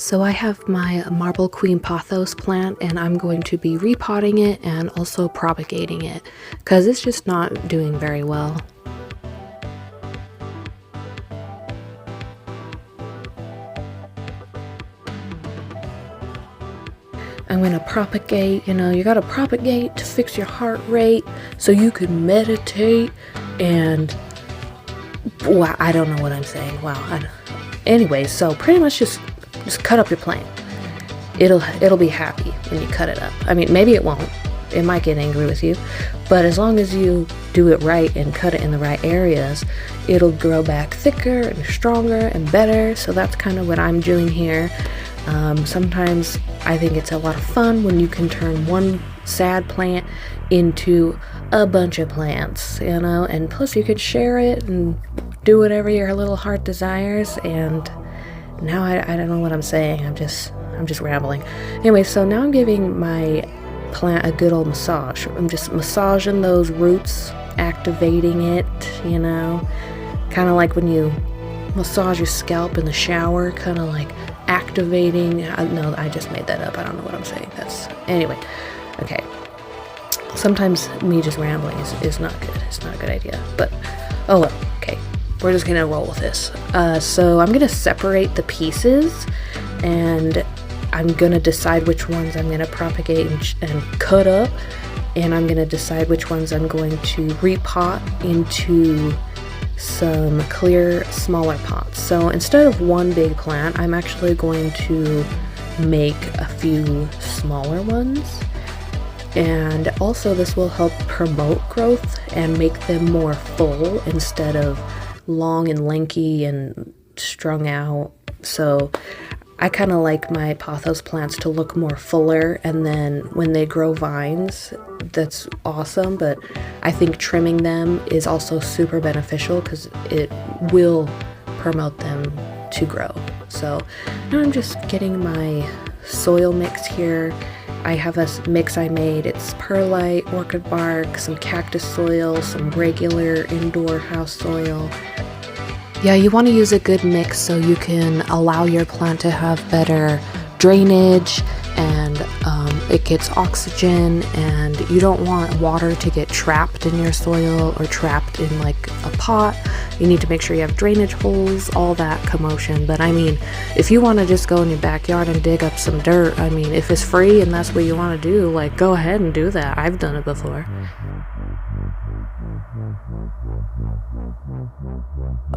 So I have my Marble Queen Pothos plant and I'm going to be repotting it and also propagating it because it's just not doing very well. I'm going to propagate, you got to propagate to fix your heart rate so you can meditate and, wow, I don't know what I'm saying. Wow. Anyway, so pretty much just cut up your plant. It'll be happy when you cut it up. I mean, maybe it won't. It might get angry with you, but as long as you do it right and cut it in the right areas, it'll grow back thicker and stronger and better. So that's kind of what I'm doing here. Sometimes I think it's a lot of fun when you can turn one sad plant into a bunch of plants, and plus you could share it and do whatever your little heart desires. And now I don't know what I'm saying. I'm just rambling. Anyway, so now I'm giving my plant a good old massage. I'm just massaging those roots, activating it, kind of like when you massage your scalp in the shower, kind of like activating. No, I just made that up. I don't know what I'm saying. Anyway, okay. Sometimes me just rambling is not good. It's not a good idea, but oh well, okay. We're just gonna roll with this. So I'm gonna separate the pieces and I'm gonna decide which ones I'm gonna propagate and cut up, and I'm gonna decide which ones I'm going to repot into some clear, smaller pots. So instead of one big plant, I'm actually going to make a few smaller ones. And also this will help promote growth and make them more full instead of long and lanky and strung out. So I kind of like my pothos plants to look more fuller, and then when they grow vines, that's awesome, but I think trimming them is also super beneficial because it will promote them to grow. So now I'm just getting my soil mix here. I have a mix I made. It's perlite, orchid bark, some cactus soil, some regular indoor house soil. Yeah, you want to use a good mix so you can allow your plant to have better drainage and it gets oxygen, and you don't want water to get trapped in your soil or trapped in like a pot. You need to make sure you have drainage holes, all that commotion. But I mean, if you want to just go in your backyard and dig up some dirt, I mean, if it's free and that's what you want to do, like, go ahead and do that. I've done it before.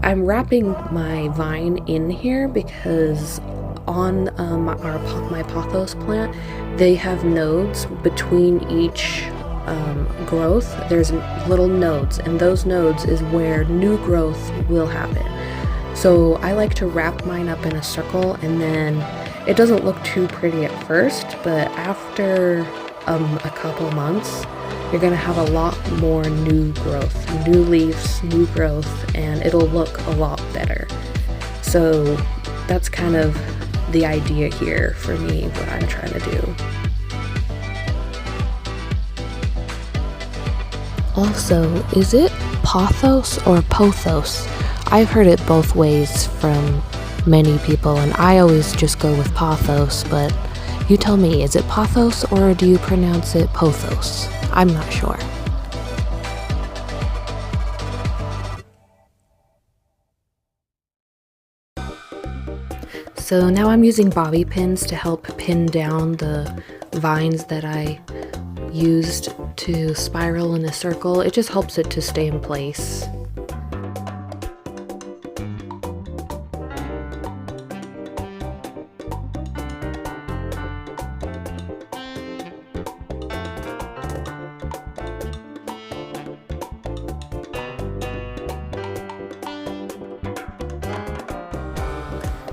I'm wrapping my vine in here because on my pothos plant, they have nodes between each growth. There's little nodes, and those nodes is where new growth will happen. So I like to wrap mine up in a circle, and then it doesn't look too pretty at first, but after a couple months, you're gonna have a lot more new growth, new leaves, new growth, and it'll look a lot better. So that's kind of the idea here for me, what I'm trying to do. Also, is it pothos or pothos? I've heard it both ways from many people, and I always just go with pothos, but you tell me, is it pothos or do you pronounce it pothos? I'm not sure. So now I'm using bobby pins to help pin down the vines that I used to spiral in a circle. It just helps it to stay in place.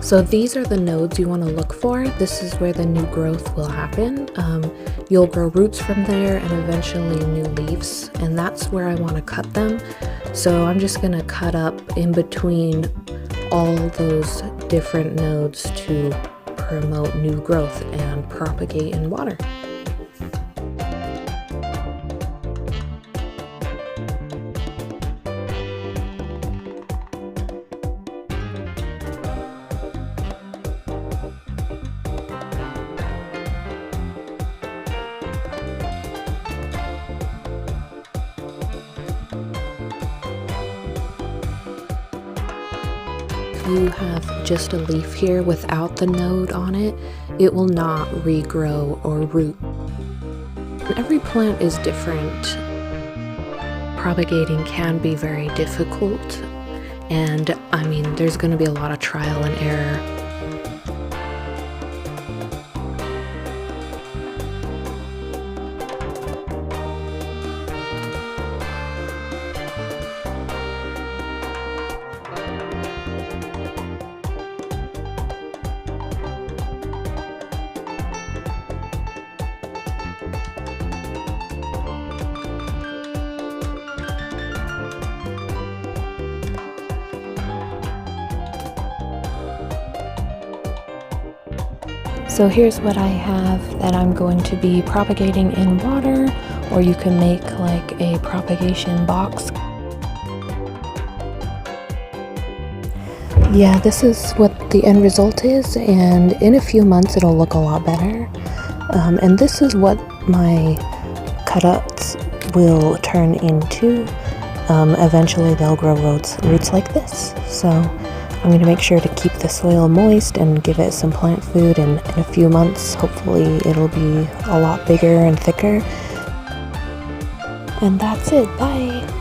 So these are the nodes you want to look for. This is where the new growth will happen. You'll grow roots from there and eventually new leaves, and that's where I want to cut them. So I'm just going to cut up in between all those different nodes to promote new growth and propagate in water. you have just a leaf here without the node on it, it will not regrow or root. Every plant is different. Propagating can be very difficult, and I mean, there's going to be a lot of trial and error. So here's what I have that I'm going to be propagating in water, or you can make like a propagation box. Yeah, this is what the end result is, and in a few months it'll look a lot better. And this is what my cutups will turn into. Eventually they'll grow roots like this. So I'm going to make sure to keep the soil moist and give it some plant food, and in a few months hopefully it'll be a lot bigger and thicker. And that's it. Bye!